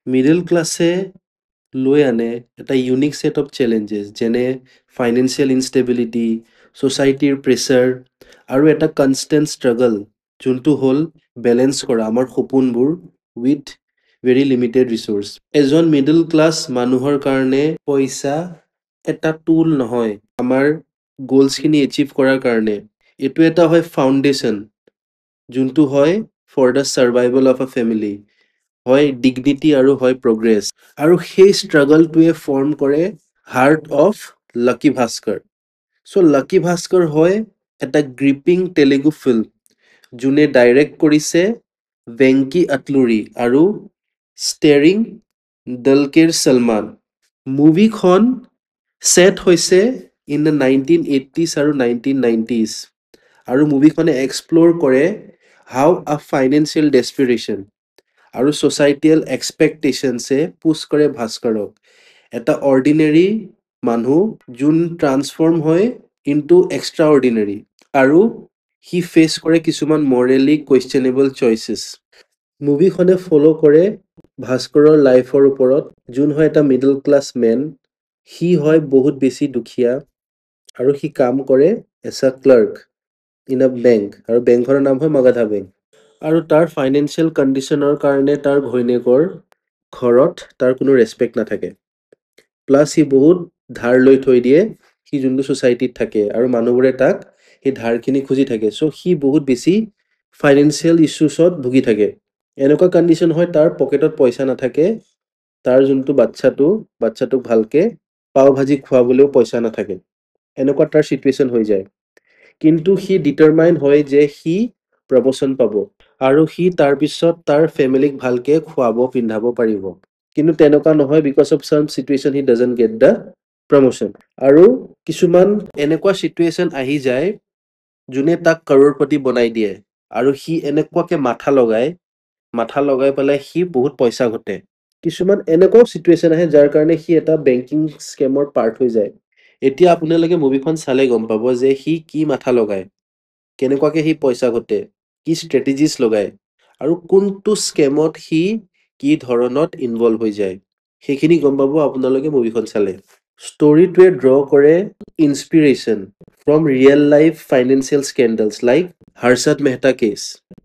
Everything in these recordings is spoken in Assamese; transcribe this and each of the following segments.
মিডল ক্লাছে লৈ আনে এটা ইউনিক ছেট অফ চেলেঞ্জেছ যেনে ফাইনেন্সিয়েল ইনষ্টেবিলিটি, ছ'চাইটিৰ প্ৰেছাৰ আৰু এটা কনষ্টেণ্ট ষ্ট্ৰাগল যোনটো হ'ল বেলেঞ্চ কৰা আমাৰ সপোনবোৰ উইথ ভেৰি লিমিটেড ৰিচোৰ্চ। এজন মিডল ক্লাছ মানুহৰ কাৰণে পইচা এটা টুল নহয় আমাৰ গ'লছখিনি এচিভ কৰাৰ কাৰণে। এইটো এটা হয় ফাউণ্ডেশ্যন যোনটো হয় for the survival of a family, হয় ডিগনিটি আৰু হয় প্ৰগ্ৰেছ। আৰু সেই ষ্ট্ৰাগলটোৱে ফৰ্ম কৰে heart of Lucky Baskhar. So' Lucky Bhaskar হয় এটা গ্ৰিপিং তেলেগু ফিল্ম যোনে ডাইৰেক্ট কৰিছে ভেংকি আটলুৰি আৰু ষ্টেৰিং দলকেৰ ছলমান। মুভিখন ছেট হৈছে ইন দ্য 1980s আৰু 1990s আৰু মুভিখনে এক্সপ্ল'ৰ কৰে হাউ আ ফাইনেন্সিয়েল ডেছপিৰেশ্যন আৰু ছ'চাইটিয়েল এক্সপেক্টেশ্যনছে পুছ কৰে ভাস্কৰক এটা অৰ্ডিনেৰী মানুহ যোন ট্ৰান্সফৰ্ম হয় ইনটু এক্সট্ৰা অৰ্ডিনেৰী আৰু সি ফেচ কৰে কিছুমান মৰেলি কুৱেশ্যনেবল চইচেছ। মুভিখনে ফ'ল' কৰে ভাস্কৰৰ লাইফৰ ওপৰত যোন হয় এটা মিডল ক্লাছ মেন। সি হয় বহুত বেছি দুখীয়া আৰু সি কাম কৰে as a clerk in a bank আৰু বেংকখনৰ নাম হয় মগধা বেংক। আৰু তাৰ ফাইনেন্সিয়েল কণ্ডিশ্যনৰ কাৰণে তাৰ ঘৈণীয়েকৰ ঘৰত তাৰ কোনো ৰেচপেক্ট নাথাকে। প্লাছ সি বহুত ধাৰ লৈ থৈ দিয়ে সি যোনটো ছ'চাইটিত থাকে আৰু মানুহবোৰে তাক সেই ধাৰখিনি খুজি থাকে। চ' সি বহুত বেছি ফাইনেন্সিয়েল ইছ্যুছত ভুগি থাকে। এনেকুৱা কণ্ডিশ্যন হয় তাৰ পকেটত পইচা নাথাকে, তাৰ যোনটো বাচ্ছাটোক ভালকৈ পাও ভাজি খুৱাবলৈও পইচা নাথাকে। এনেকুৱা তাৰ ছিটুৱেশ্যন হৈ যায়। কিন্তু সি ডিটাৰমাইন হয় যে সি প্ৰমোশ্যন পাব আৰু সি তাৰপিছত তাৰ ফেমিলিক ভালকৈ খুৱাব পিন্ধাব পাৰিব। কিন্তু তেনেকুৱা নহয় বিকজ অফ চাম situation he doesn't get the promotion. আৰু কিছুমান এনেকুৱা ছিটুৱেশ্যন আহি যায় যোনে তাক কৰ'ৰপতি বনাই দিয়ে আৰু সি এনেকুৱাকৈ মাথা লগাই পেলাই সি বহুত পইচা ঘটে। কিছুমান এনেকুৱাও ছিটুৱেশ্যন আহে যাৰ কাৰণে সি এটা বেংকিং স্কেমৰ পাৰ্ট হৈ যায়। এতিয়া আপোনালোকে মুভিখন চালে গম পাব যে সি কি মাথা লগায়, কেনেকুৱাকৈ সি পইচা ঘটে, কি ষ্ট্ৰেটেজিছ লগায় আৰু কোনটো স্কেমত সি কি ধৰণত ইনভল্ভ হৈ যায় সেইখিনি গম পাব আপোনালোকে মুভিখন চালে। ষ্টৰিটোৱে ড্ৰ কৰে inspiration from real life financial scandals like Harshad Mehta case.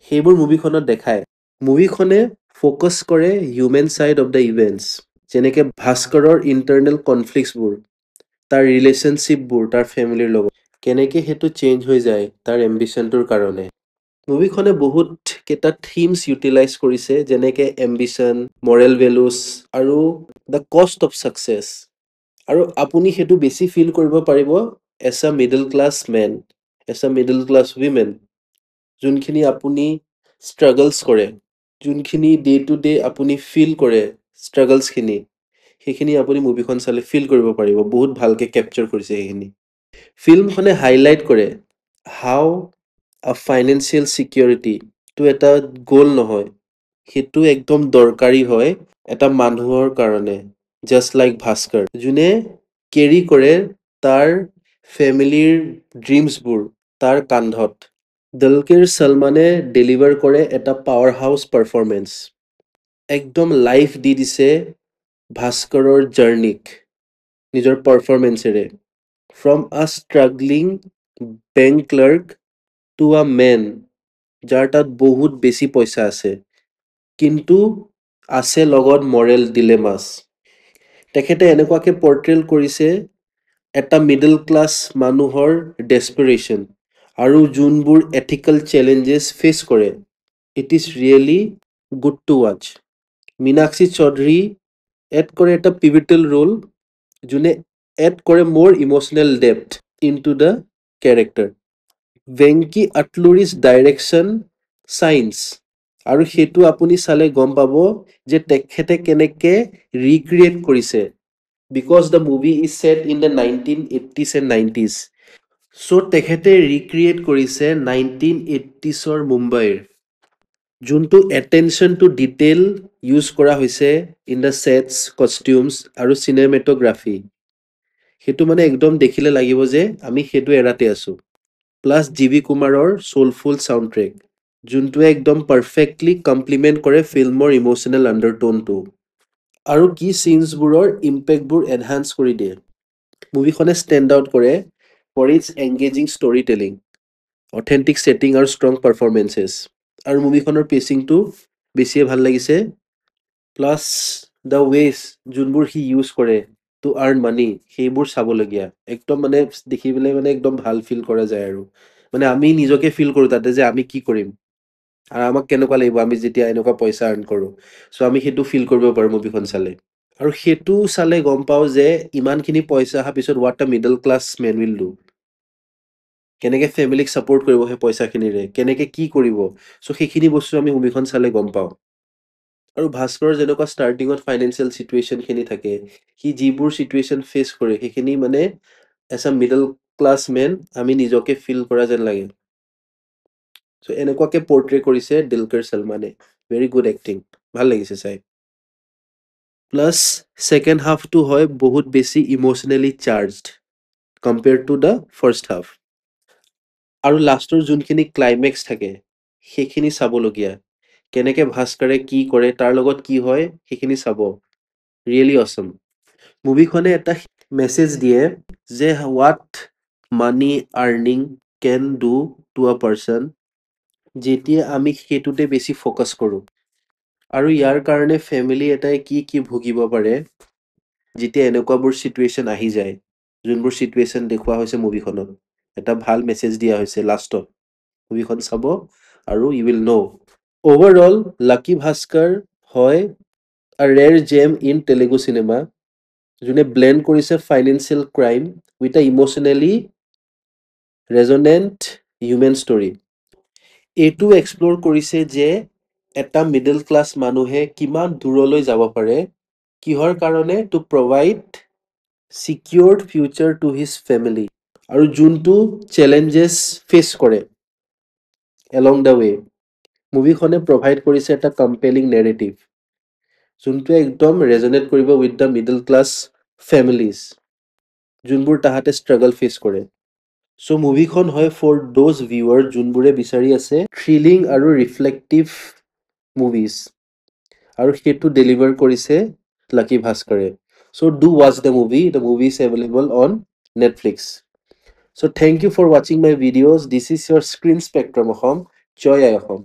সেইবোৰ মুভিখনত দেখায়। মুভিখনে ফ'কাছ কৰে human side of the events যেনেকৈ ভাস্কৰৰ ইণ্টাৰনেল কনফ্লিক্টছবোৰ, তাৰ ৰিলেশ্যনশ্বিপবোৰ তাৰ ফেমিলিৰ লগত কেনেকৈ সেইটো চেঞ্জ হৈ যায় তাৰ এম্বিশ্যনটোৰ কাৰণে। মুভিখনে বহুত কেইটা থিমছ ইউটিলাইজ কৰিছে যেনেকৈ এম্বিশ্যন, মৰেল ভেলুছ আৰু দ্য কষ্ট অফ ছাকচেছ। আৰু আপুনি সেইটো বেছি ফিল কৰিব পাৰিব as a middle class men, as a middle class women যোনখিনি আপুনি ষ্ট্ৰাগলছ কৰে, যোনখিনি ডে টু ডে আপুনি ফিল কৰে ষ্ট্ৰাগলছখিনি, সেইখিনি আপুনি মুভিখন চালে ফিল কৰিব পাৰিব। বহুত ভালকৈ কেপচাৰ কৰিছে সেইখিনি। ফিল্মখনে হাইলাইট কৰে হাউ আ ফাইনেন্সিয়েল ছিকিউৰিটিটো এটা গ'ল নহয়, সেইটো একদম দৰকাৰী হয় এটা মানুহৰ কাৰণে জাষ্ট লাইক ভাস্কৰ যোনে কেৰি কৰে তাৰ ফেমিলিৰ ড্ৰিমছবোৰ তাৰ কান্ধত। দলকেৰ ছলমানে ডেলিভাৰ কৰে এটা পাৱাৰ হাউচ পাৰফৰ্মেঞ্চ, একদম লাইফ দি দিছে ভাস্কৰৰ জাৰ্ণিক নিজৰ পাৰফৰ্মেঞ্চেৰে। From a struggling bank clerk to a man যাৰ তাত বহুত বেছি পইচা আছে কিন্তু আছে লগত মৰেল ডিলেমাছ। তেখেতে এনেকুৱাকৈ পৰ্ট্ৰেল কৰিছে এটা মিডল ক্লাছ মানুহৰ ডেছপিৰেশ্যন আৰু যোনবোৰ এথিকেল চেলেঞ্জেছ ফেচ কৰে। It is really good to watch. Meenakshi Chaudhary add কৰে এটা পিভিটেল ৰোল যোনে এড কৰে more emotional depth into the character. Venky আটলুৰিছ ডাইৰেকশ্যন চাইন্স আৰু সেইটো আপুনি চালে গম পাব যে তেখেতে কেনেকৈ ৰিক্ৰিয়েট কৰিছে because the movie is set in the 1980s and 90s। So' তেখেতে ৰিক্ৰিয়েট কৰিছে 1980sৰ মুম্বাইৰ যোনটো এটেনশ্যন টু ডিটেইল ইউজ কৰা হৈছে ইন দ্য ছেটছ, কষ্টিউমছ আৰু চিনেমেট'গ্ৰাফী। সেইটো মানে একদম দেখিলে লাগিব যে আমি সেইটো এৰাতে আছোঁ। প্লাছ জি ভি কুমাৰৰ চ'লফুল ছাউণ্ড ট্ৰেক যোনটোৱে একদম পাৰফেক্টলি কমপ্লিমেণ্ট কৰে ফিল্মৰ ইম'চনেল আণ্ডাৰটোনটো। আৰু কি চিনছবোৰৰ ইম্পেক্টবোৰ এনহান্স কৰি দিয়ে। মুভিখনে ষ্টেণ্ড আউট কৰে for its engaging story telling, authentic setting আৰু ষ্ট্ৰং পাৰফৰ্মেঞ্চেছ। আৰু মুভিখনৰ পেচিংটো বেছিয়ে ভাল লাগিছে। প্লাছ দ্য ৱেজ যোনবোৰ সি ইউজ কৰে টু আৰ্ণ মানি, সেইবোৰ চাবলগীয়া। একদম মানে দেখি পেলাই মানে একদম ভাল ফিল কৰা যায় আৰু মানে আমি নিজকে ফিল কৰোঁ তাতে যে আমি কি কৰিম আৰু আমাক কেনেকুৱা লাগিব আমি যেতিয়া এনেকুৱা পইচা আৰ্ণ কৰোঁ। চ' আমি সেইটো ফিল কৰিব পাৰোঁ মুভিখন চালে। আৰু সেইটো চালে গম পাওঁ যে ইমানখিনি পইচা অহাৰ পিছত what the middle class men will do, কেনেকৈ ফেমিলিক ছাপোৰ্ট কৰিব সেই পইচাখিনিৰে, কেনেকৈ কি কৰিব। চ' সেইখিনি বস্তু আমি মুভিখন চালে গম পাওঁ। আৰু ভাস্কৰৰ যেনেকুৱা ষ্টাৰ্টিঙত ফাইনেন্সিয়েল চিটুৱেশ্যনখিনি থাকে, সি যিবোৰ চিটুৱেশ্যন ফেচ কৰে সেইখিনি মানে as a middle class man আমি নিজকে ফিল কৰা যেন লাগে। চ' এনেকুৱাকে পৰ্ট্ৰে কৰিছে দিলকৰ ছলমানে। ভেৰি গুড এক্টিং, ভাল লাগিছে চাই। প্লাছ ছেকেণ্ড হাফটো হয় বহুত বেছি emotionally charged compared to the first half. আৰু লাষ্টৰ যোনখিনি ক্লাইমেক্স থাকে সেইখিনি চাবলগীয়া। কেনেকৈ ভাস্কৰে কি কৰে, তাৰ লগত কি হয় সেইখিনি চাব। ৰিয়েলি অচম। মুভিখনে এটা মেছেজ দিয়ে যে what money earning can do to a person, যেতিয়া আমি সেইটোতে বেছি ফ'কাছ কৰোঁ। আৰু ইয়াৰ কাৰণে ফেমিলি এটাই কি কি ভুগিব পাৰে যেতিয়া এনেকুৱাবোৰ চিটুৱেশ্যন আহি যায়, যোনবোৰ চিটুৱেশ্যন দেখুওৱা হৈছে মুভিখনত। এটা ভাল মেছেজ দিয়া হৈছে লাষ্টত। মুভিখন চাব আৰু you will know'. Overall Lucky Bhaskar হয় a rare gem in Telugu cinema, যোনে ব্লেণ্ড কৰিছে financial crime with a emotionally resonant human story. এইটো এক্সপ্ল'ৰ কৰিছে যে এটা মিডল ক্লাছ মানুহে কিমান দূৰলৈ যাব পাৰে, কিহৰ কাৰণে two provide secured future to his family. আৰু যোনটো চেলেঞ্জেছ ফেচ কৰে এলং দ্য ৱে, মুভিখনে প্ৰভাইড কৰিছে এটা কম্পেলিং নেৰেটিভ যোনটোৱে একদম ৰেজনেট কৰিব with the middle class families, যোনবোৰ তাহাঁতে ষ্ট্ৰাগল ফেচ কৰে। চ' মুভিখন হয় ফৰ দ'জ ভিউৱাৰ যোনবোৰে বিচাৰি আছে থ্ৰিলিং আৰু ৰিফ্লেক্টিভ মুভিজ, আৰু সেইটো ডেলিভাৰ কৰিছে লাকি ভাস্কৰে। So' do watch the movie is available on Netflix. So' thank you for ৱাচিং my videos. This is your screen spectrum Assam. জয় আই অসম।